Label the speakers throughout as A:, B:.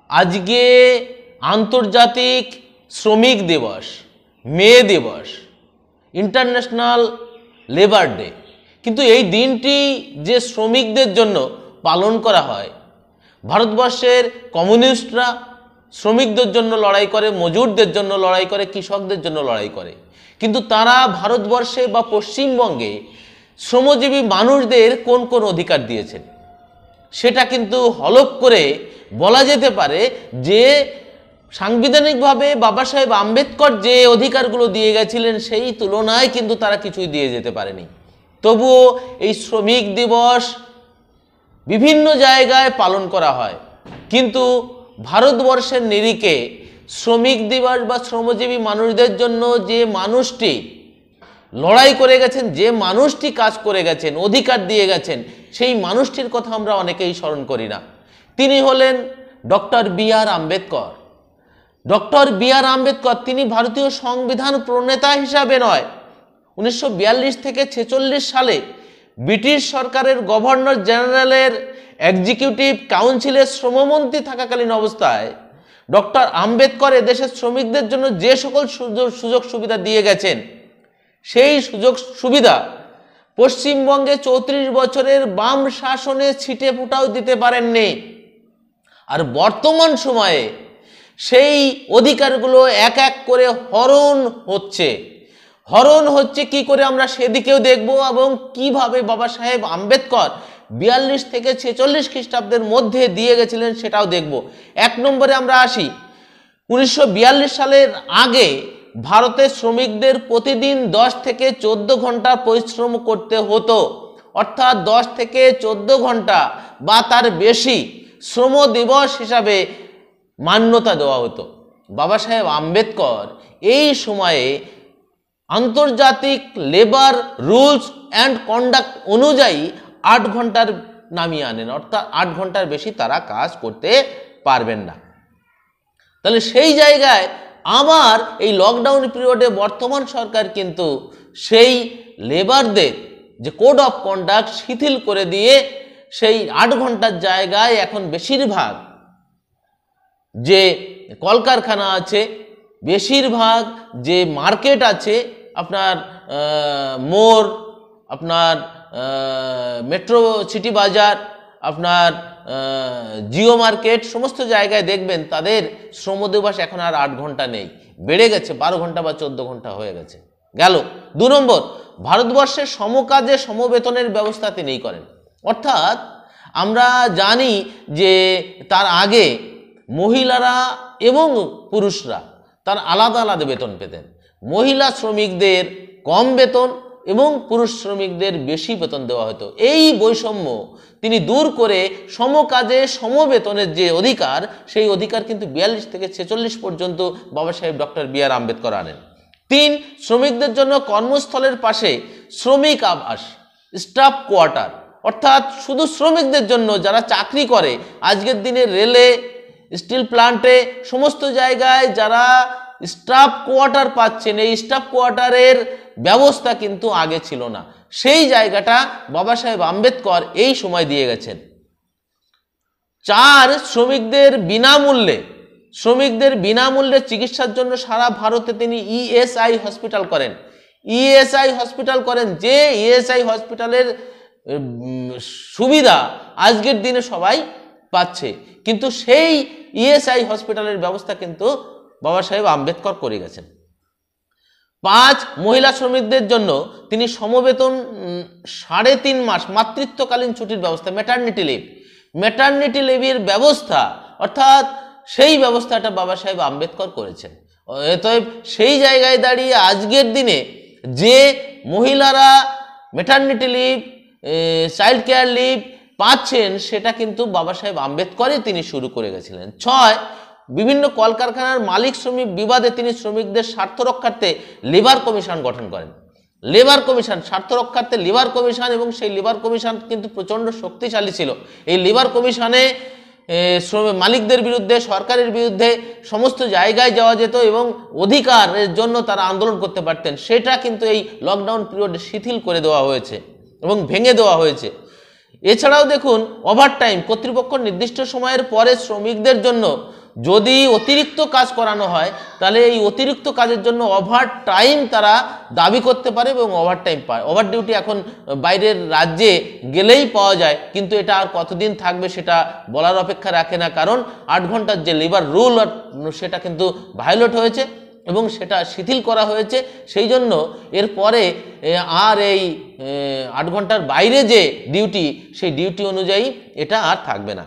A: আজকে আন্তর্জাতিক শ্রমিক দিবস, মে দিবস, ইন্টারন্যাশনাল লেবার ডে, কিন্তু এই দিনটি যে শ্রমিকদের জন্য পালন করা হয়, ভারতবর্ষের কমিউনিস্টরা শ্রমিকদের জন্য লড়াই করে, মজুরদের জন্য লড়াই করে, কৃষকদের জন্য লড়াই করে, কিন্তু তারা ভারতবর্ষে বা পশ্চিমবঙ্গে শ্রমজীবী মানুষদের কোন কোন অধিকার দিয়েছেন সেটা কিন্তু হলফ করে বলা যেতে পারে যে সাংবিধানিকভাবে বাবা সাহেব আম্বেদকর যে অধিকারগুলো দিয়ে গেছিলেন সেই তুলনায় কিন্তু তারা কিছুই দিয়ে যেতে পারেনি। তবুও এই শ্রমিক দিবস বিভিন্ন জায়গায় পালন করা হয়, কিন্তু ভারতবর্ষের নিরিখে শ্রমিক দিবস বা শ্রমজীবী মানুষদের জন্য যে মানুষটি লড়াই করে গেছেন, যে মানুষটি কাজ করে গেছেন, অধিকার দিয়ে গেছেন, সেই মানুষটির কথা আমরা অনেকেই স্মরণ করি না। তিনি হলেন ডক্টর বি আর আম্বেদকর। ডক্টর বি আর আম্বেদকর তিনি ভারতীয় সংবিধান প্রণেতা হিসাবে নয়, 1942 থেকে 46 সালে ব্রিটিশ সরকারের গভর্নর জেনারেলের এক্সিকিউটিভ কাউন্সিলের শ্রমমন্ত্রী থাকাকালীন অবস্থায় ডক্টর আম্বেদকর এদেশের শ্রমিকদের জন্য যে সকল সুযোগ সুবিধা দিয়ে গেছেন সেই সুযোগ সুবিধা পশ্চিমবঙ্গে 34 বছরের বাম শাসনে ছিটে ফোঁটাও দিতে পারেননি। আর বর্তমান সময়ে সেই অধিকারগুলো এক এক করে হরণ হচ্ছে কি করে আমরা সেদিকেও দেখব, এবং কিভাবে বাবা সাহেব আম্বেদকর 42 থেকে 46 খ্রিস্টাব্দের মধ্যে দিয়ে গেছিলেন সেটাও দেখব। 1 নম্বরে আমরা আসি, 1942 সালের আগে ভারতের শ্রমিকদের প্রতিদিন 10 থেকে 14 ঘন্টা পরিশ্রম করতে হতো, অর্থাৎ 10 থেকে 14 ঘন্টা বা তার বেশি শ্রম দিবস হিসাবে মান্যতা দেওয়া হতো। বাবা সাহেব আম্বেদকর এই সময়ে আন্তর্জাতিক লেবার রুলস অ্যান্ড কন্ডাক্ট অনুযায়ী 8 ঘন্টার নামিয়ে আনেন, অর্থাৎ 8 ঘন্টার বেশি তারা কাজ করতে পারবেন না। তাহলে সেই জায়গায় আবার এই লকডাউন পিরিয়ডে বর্তমান সরকার কিন্তু সেই লেবারদের যে কোড অফ কন্ডাক্ট শিথিল করে দিয়ে সেই 8 ঘন্টার জায়গায় এখন বেশিরভাগ যে কলকারখানা আছে, বেশিরভাগ যে মার্কেট আছে, আপনার মোড়, আপনার মেট্রো সিটি বাজার, আপনার জিও মার্কেট, সমস্ত জায়গায় দেখবেন তাদের শ্রম দিবস এখন আর 8 ঘন্টা নেই, বেড়ে গেছে, 12 ঘন্টা বা 14 ঘন্টা হয়ে গেছে। গেল 2 নম্বর, ভারতবর্ষের সমকাজে সমবেতনের ব্যবস্থা তিনিই করেন। অর্থাৎ আমরা জানি যে তার আগে মহিলারা এবং পুরুষরা তার আলাদা আলাদা বেতন পেতেন, মহিলা শ্রমিকদের কম বেতন এবং পুরুষ শ্রমিকদের বেশি বেতন দেওয়া হতো। এই বৈষম্য তিনি দূর করে সমকাজে সমবেতনের যে অধিকার, সেই অধিকার কিন্তু 42 থেকে 46 পর্যন্ত বাবা সাহেব ডক্টর বি আর আম্বেদকর আনেন। 3, শ্রমিকদের জন্য কর্মস্থলের পাশে শ্রমিক আবাস, স্টাফ কোয়ার্টার, অর্থাৎ শুধু শ্রমিকদের জন্য যারা চাকরি করে, আজকের দিনে রেলে, স্টিল প্লান্টে, সমস্ত জায়গায় যারা স্টাফ কোয়ার্টার পাচ্ছেন, এই স্টাফ কোয়ার্টারের ব্যবস্থা কিন্তু আগে ছিল না, সেই জায়গাটা বাবা সাহেব আম্বেদকর এই সময় দিয়ে গেছেন। 4, শ্রমিকদের বিনামূল্যে চিকিৎসার জন্য সারা ভারতে তিনি ইএসআই হসপিটাল করেন, যে ইএসআই হসপিটালের সুবিধা আজকের দিনে সবাই পাচ্ছে, কিন্তু সেই ইএসআই হসপিটালের ব্যবস্থা কিন্তু বাবা সাহেব আম্বেদকর করে গেছেন। 5, মহিলা শ্রমিকদের জন্য তিনি সমবেতন 3.5 মাস মাতৃত্বকালীন ছুটির ব্যবস্থা, ম্যাটারনিটি লিভের ব্যবস্থা, অর্থাৎ সেই ব্যবস্থাটা বাবা সাহেব আম্বেদকর করেছেন। অতএব সেই জায়গায় দাঁড়িয়ে আজকের দিনে যে মহিলারা maternity leave, child care leave পাচ্ছেন, সেটা কিন্তু বাবা সাহেব আম্বেদকরই তিনি শুরু করে গেছিলেন। 6, বিভিন্ন কলকারখানার মালিক শ্রমিক বিবাদে তিনি শ্রমিকদের স্বার্থ রক্ষার্থে লেবার কমিশন গঠন করেন। স্বার্থ রক্ষার্থে লেবার কমিশন, এবং সেই লেবার কমিশন কিন্তু প্রচণ্ড শক্তিশালী ছিল। এই লেবার কমিশনে মালিকদের বিরুদ্ধে, সরকারের বিরুদ্ধে সমস্ত জায়গায় যাওয়া যেত এবং অধিকারের জন্য তারা আন্দোলন করতে পারতেন। সেটা কিন্তু এই লকডাউন পিরিয়ডে শিথিল করে দেওয়া হয়েছে এবং ভেঙে দেওয়া হয়েছে। এছাড়াও দেখুন, ওভারটাইম, কর্তৃপক্ষ নির্দিষ্ট সময়ের পরে শ্রমিকদের জন্য যদি অতিরিক্ত কাজ করানো হয় তাহলে এই অতিরিক্ত কাজের জন্য ওভার টাইম তারা দাবি করতে পারে এবং ওভার টাইম পায়। ওভার ডিউটি এখন বাইরের রাজ্যে গেলেই পাওয়া যায়, কিন্তু এটা আর কতদিন থাকবে সেটা বলার অপেক্ষা রাখে না, কারণ 8 ঘন্টার যে লেবার রুল সেটা কিন্তু ভায়োলেট হয়েছে এবং সেটা শিথিল করা হয়েছে। সেই জন্য এরপরে আর এই 8 ঘন্টার বাইরে যে ডিউটি, সেই ডিউটি অনুযায়ী এটা আর থাকবে না।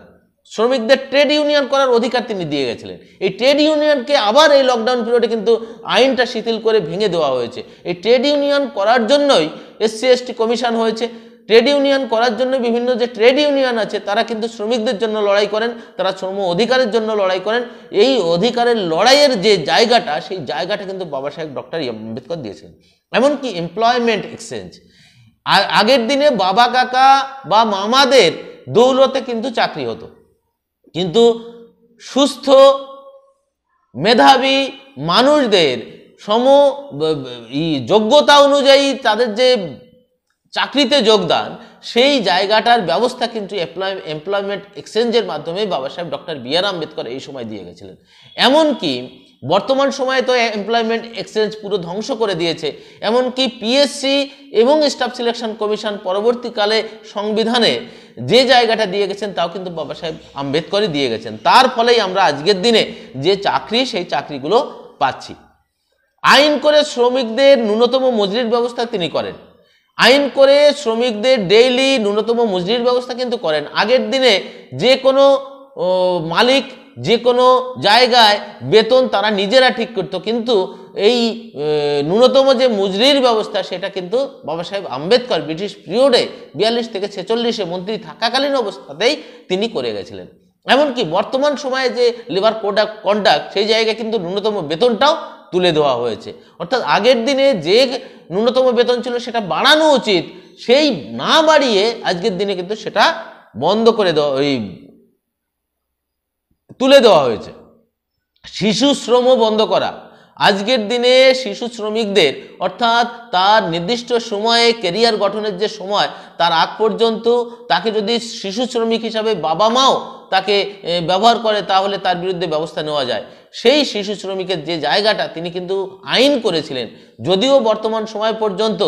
A: শ্রমিকদের ট্রেড ইউনিয়ন করার অধিকার তিনি দিয়ে গেছিলেন। এই ট্রেড ইউনিয়নকে আবার এই লকডাউন পিরিয়ডে কিন্তু আইনটা শিথিল করে ভেঙে দেওয়া হয়েছে। এই ট্রেড ইউনিয়ন করার জন্যই SC/ST কমিশন হয়েছে। ট্রেড ইউনিয়ন করার জন্য বিভিন্ন যে ট্রেড ইউনিয়ন আছে তারা কিন্তু শ্রমিকদের জন্য লড়াই করেন, তারা শ্রম অধিকারের জন্য লড়াই করেন। এই অধিকারের লড়াইয়ের যে জায়গাটা, সেই জায়গাটা কিন্তু বাবা সাহেব ডক্টর আম্বেদকর দিয়েছিলেন। এমনকি এমপ্লয়মেন্ট এক্সচেঞ্জ, আগের দিনে বাবা কাকা বা মামাদের দৌলতে কিন্তু চাকরি হতো, কিন্তু সুস্থ মেধাবী মানুষদের যোগ্যতা অনুযায়ী তাদের যে চাকরিতে যোগদান, সেই জায়গাটার ব্যবস্থা কিন্তু এমপ্লয়মেন্ট এক্সচেঞ্জের মাধ্যমে বাবা সাহেব ডক্টর বি.আর. আম্বেদকর এই সময় দিয়ে গেছিলেন। এমনকি বর্তমান সময়ে তো এমপ্লয়মেন্ট এক্সচেঞ্জ পুরো ধ্বংস করে দিয়েছে। এমনকি পিএসসি এবং স্টাফ সিলেকশন কমিশন পরবর্তীকালে সংবিধানে যে জায়গাটা দিয়ে গেছেন তাও কিন্তু বাবা সাহেব আম্বেদকরই দিয়ে গেছেন। তার ফলেই আমরা আজকের দিনে যে চাকরি, সেই চাকরিগুলো পাচ্ছি। আইন করে শ্রমিকদের ন্যূনতম মজুরির ব্যবস্থা তিনি করেন। আইন করে শ্রমিকদের ডেইলি ন্যূনতম মজুরির ব্যবস্থা কিন্তু করেন। আগের দিনে যে কোনো মালিক যে কোনো জায়গায় বেতন তারা নিজেরা ঠিক করতো, কিন্তু এই ন্যূনতম যে মজুরির ব্যবস্থা সেটা কিন্তু বাবা সাহেব আম্বেদকর ব্রিটিশ পিরিয়ডে 42 থেকে 46-এ মন্ত্রী থাকাকালীন অবস্থাতেই তিনি করে গেছিলেন। এমনকি বর্তমান সময়ে যে লেবার কোড অফ কন্ডাক্ট, সেই জায়গায় কিন্তু ন্যূনতম বেতনটাও তুলে দেওয়া হয়েছে। অর্থাৎ আগের দিনে যে ন্যূনতম বেতন ছিল সেটা বাড়ানো উচিত, সেই না বাড়িয়ে আজকের দিনে কিন্তু সেটা বন্ধ করে দেওয়া, তুলে দেওয়া হয়েছে। শিশু শ্রম বন্ধ করা, আজকের দিনে শিশু শ্রমিকদের অর্থাৎ তার নির্দিষ্ট সময়ে ক্যারিয়ার গঠনের যে সময়, তার আগ পর্যন্ত তাকে যদি শিশু শ্রমিক হিসাবে বাবা মাও তাকে ব্যবহার করে তাহলে তার বিরুদ্ধে ব্যবস্থা নেওয়া যায়। সেই শিশু শ্রমিকের যে জায়গাটা তিনি কিন্তু আইন করেছিলেন, যদিও বর্তমান সময় পর্যন্ত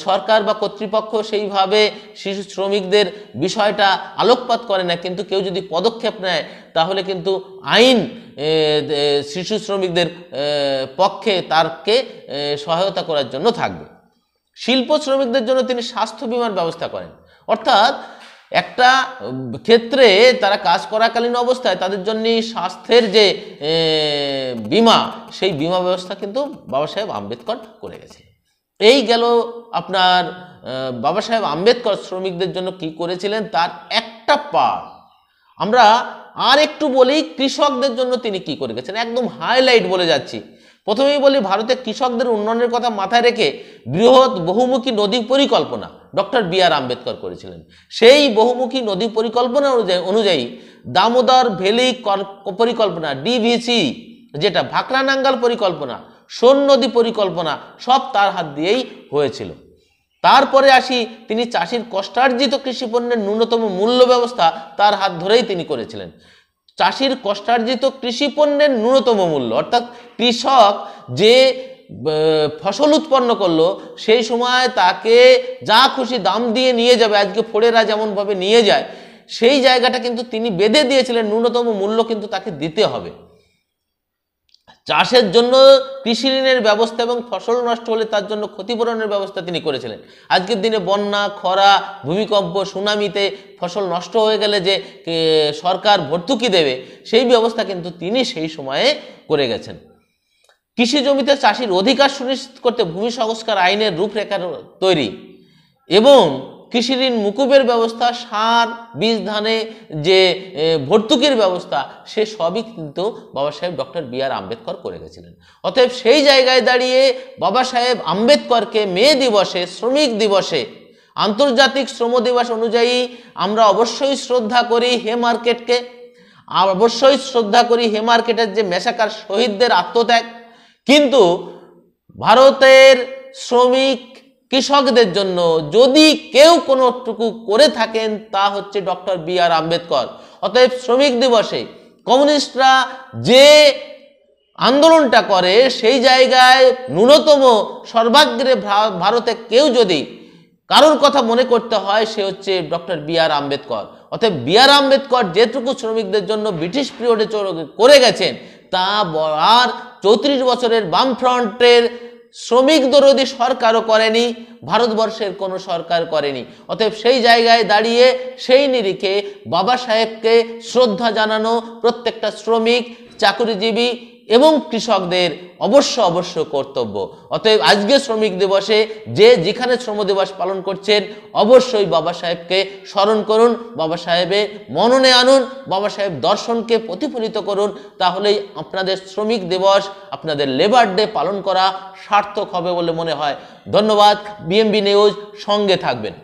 A: সরকার বা কর্তৃপক্ষ সেইভাবে শিশু শ্রমিকদের বিষয়টা আলোকপাত করে না, কিন্তু কেউ যদি পদক্ষেপ নেয় তাহলে কিন্তু আইন শিশু শ্রমিকদের পক্ষে তারকে সহায়তা করার জন্য থাকবে। শিল্প শ্রমিকদের জন্য তিনি স্বাস্থ্য বীমার ব্যবস্থা করেন। অর্থাৎ একটা ক্ষেত্রে তারা কাজ করাকালীন অবস্থায় তাদের জন্য স্বাস্থ্যের যে বীমা, সেই বীমা ব্যবস্থা কিন্তু বাবা সাহেব আম্বেদকর করে গেছে। এই গেল আপনার বাবা সাহেব আম্বেদকর শ্রমিকদের জন্য কি করেছিলেন তার একটা পার্ট। আমরা আর একটু বলি কৃষকদের জন্য তিনি কি করে গেছেন, একদম হাইলাইট বলে যাচ্ছি। প্রথমেই বলি, ভারতের কৃষকদের উন্নয়নের কথা মাথায় রেখে বৃহৎ বহুমুখী নদী পরিকল্পনা ডক্টর বি.আর. আম্বেদকর করেছিলেন। সেই বহুমুখী নদী পরিকল্পনা অনুযায়ী দামোদর ভ্যালি পরিকল্পনা, DVC, যেটা ভাকরা নাঙ্গাল পরিকল্পনা, সোন নদী পরিকল্পনা, সব তার হাত দিয়েই হয়েছিল। তারপরে আসি, তিনি চাষির কষ্টার্জিত কৃষিপণ্যের ন্যূনতম মূল্য ব্যবস্থা তার হাত ধরেই তিনি করেছিলেন। চাষির কষ্টার্জিত কৃষিপণ্যের ন্যূনতম মূল্য, অর্থাৎ কৃষক যে ফসল উৎপন্ন করলো সেই সময় তাকে যা খুশি দাম দিয়ে নিয়ে যাবে, আজকে ফোড়েরা যেমনভাবে নিয়ে যায়, সেই জায়গাটা কিন্তু তিনি বেঁধে দিয়েছিলেন। ন্যূনতম মূল্য কিন্তু তাকে দিতে হবে। চাষের জন্য কৃষি ঋণের ব্যবস্থা এবং ফসল নষ্ট হলে তার জন্য ক্ষতিপূরণের ব্যবস্থা তিনি করেছিলেন। আজকের দিনে বন্যা, খরা, ভূমিকম্প, সুনামিতে ফসল নষ্ট হয়ে গেলে যে সরকার ভর্তুকি দেবে, সেই ব্যবস্থা কিন্তু তিনি সেই সময়ে করে গেছেন। কৃষি জমিতে চাষির অধিকার সুনিশ্চিত করতে ভূমি সংস্কার আইনের রূপরেখা তৈরি এবং কৃষি ঋণ মুকুবের ব্যবস্থা, সার, বীজ, ধানে যে ভর্তুকির ব্যবস্থা, সে সবই কিন্তু বাবা সাহেব ডক্টর বি.আর. আম্বেদকর করে গেছিলেন। অতএব সেই জায়গায় দাঁড়িয়ে বাবা সাহেব আম্বেদকরকে মে দিবসে, শ্রমিক দিবসে, আন্তর্জাতিক শ্রম দিবস অনুযায়ী আমরা অবশ্যই শ্রদ্ধা করি হেমার্কেটকে, অবশ্যই শ্রদ্ধা করি হেমার্কেটের যে মেসাকার শহীদদের আত্মত্যাগ। কিন্তু ভারতের শ্রমিক কৃষকদের জন্য যদি কেউ কোনোটুকু করে থাকেন তা হচ্ছে ডক্টর বি.আর. আম্বেদকর। অতএব শ্রমিক দিবসে কমিউনিস্টরা যে আন্দোলনটা করে সেই জায়গায় ন্যূনতম সর্বাগ্রে ভারতে কেউ যদি কারোর কথা মনে করতে হয় সে হচ্ছে ডক্টর বি.আর. আম্বেদকর। অতএব বি.আর. আম্বেদকর যেটুকু শ্রমিকদের জন্য ব্রিটিশ পিরিয়ডে করে গেছেন তা আর 34 বছরের বামফ্রন্টের শ্রমিক দরদি সরকারও করেনি, ভারতবর্ষের কোনো সরকার করেনি। অতএব সেই জায়গায় দাঁড়িয়ে সেই নিরিখে বাবা সাহেবকে শ্রদ্ধা জানানো প্রত্যেকটা শ্রমিক, চাকরিজীবী এবং কৃষকদের অবশ্য কর্তব্য। অতএব আজকে শ্রমিক দিবসে যে যেখানে শ্রম দিবস পালন করছেন অবশ্যই বাবা সাহেবকে স্মরণ করুন, বাবা সাহেবের মননে আনুন, বাবা সাহেব দর্শনকে প্রতিফলিত করুন, তাহলেই আপনাদের শ্রমিক দিবস, আপনাদের লেবার ডে পালন করা সার্থক হবে বলে মনে হয়। ধন্যবাদ। বিএমবি নিউজ সঙ্গে থাকবেন।